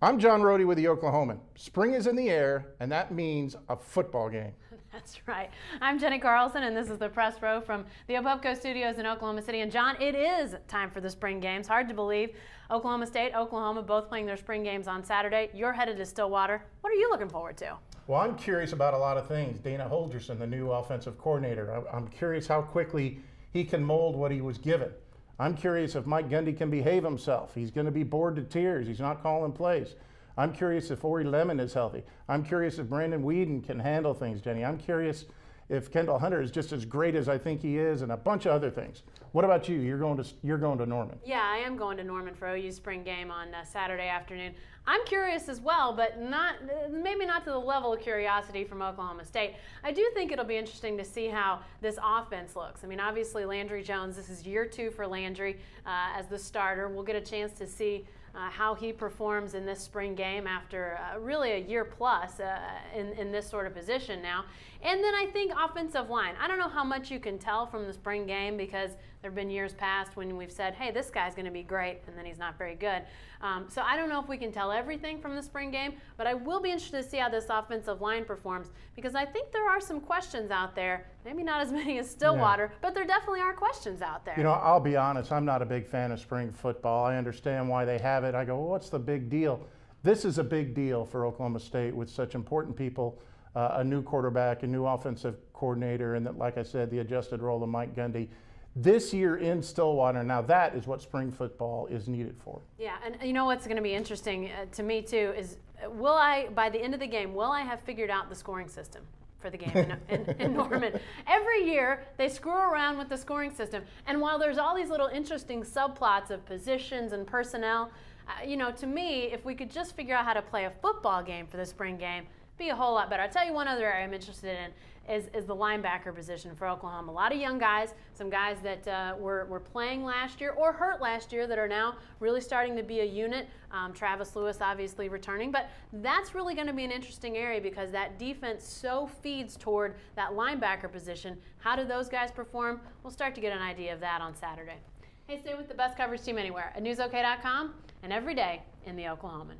I'm John Rohde with the Oklahoman. Spring is in the air, and that means a football game. That's right. I'm Jenny Carlson, and this is the Press Row from the Opubco Studios in Oklahoma City. And John, it is time for the spring games. Hard to believe. Oklahoma State, Oklahoma, both playing their spring games on Saturday. You're headed to Stillwater. What are you looking forward to? Well, I'm curious about a lot of things. Dana Holgerson, the new offensive coordinator. I'm curious how quickly he can mold what he was given. I'm curious if Mike Gundy can behave himself. He's going to be bored to tears. He's not calling plays. I'm curious if Ori Lemon is healthy. I'm curious if Brandon Whedon can handle things, Jenny. I'm curious if Kendall Hunter is just as great as I think he is, and a bunch of other things. What about you? You're going to Norman. Yeah, I am going to Norman for OU's spring game on Saturday afternoon. I'm curious as well, but maybe not to the level of curiosity from Oklahoma State. I do think it'll be interesting to see how this offense looks. I mean, obviously Landry Jones, this is year 2 for Landry as the starter. We'll get a chance to see how he performs in this spring game after really a year plus in this sort of position now. And then I think offensive line. I don't know how much you can tell from the spring game because there have been years past when we've said, hey, this guy's going to be great, and then he's not very good. So I don't know if we can tell everything from the spring game, but I will be interested to see how this offensive line performs because I think there are some questions out there, maybe not as many as Stillwater, but there definitely are questions out there. You know, I'll be honest, I'm not a big fan of spring football. I understand why they have it. I go, well, what's the big deal? This is a big deal for Oklahoma State with such important people, a new quarterback, a new offensive coordinator, and like I said, the adjusted role of Mike Gundy. This year in Stillwater, now that is what spring football is needed for. Yeah, and you know what's going to be interesting to me too is will I, by the end of the game, will I have figured out the scoring system for the game in Norman? Every year they screw around with the scoring system, and while there's all these little interesting subplots of positions and personnel, you know, to me, if we could just figure out how to play a football game for the spring game, it'd be a whole lot better. I'll tell you one other area I'm interested in is the linebacker position for Oklahoma. A lot of young guys, some guys that were playing last year or hurt last year that are now really starting to be a unit. Travis Lewis obviously returning, but that's really going to be an interesting area because that defense so feeds toward that linebacker position. How do those guys perform? We'll start to get an idea of that on Saturday. Hey, stay with the best coverage team anywhere at newsok.com and every day in the Oklahoman.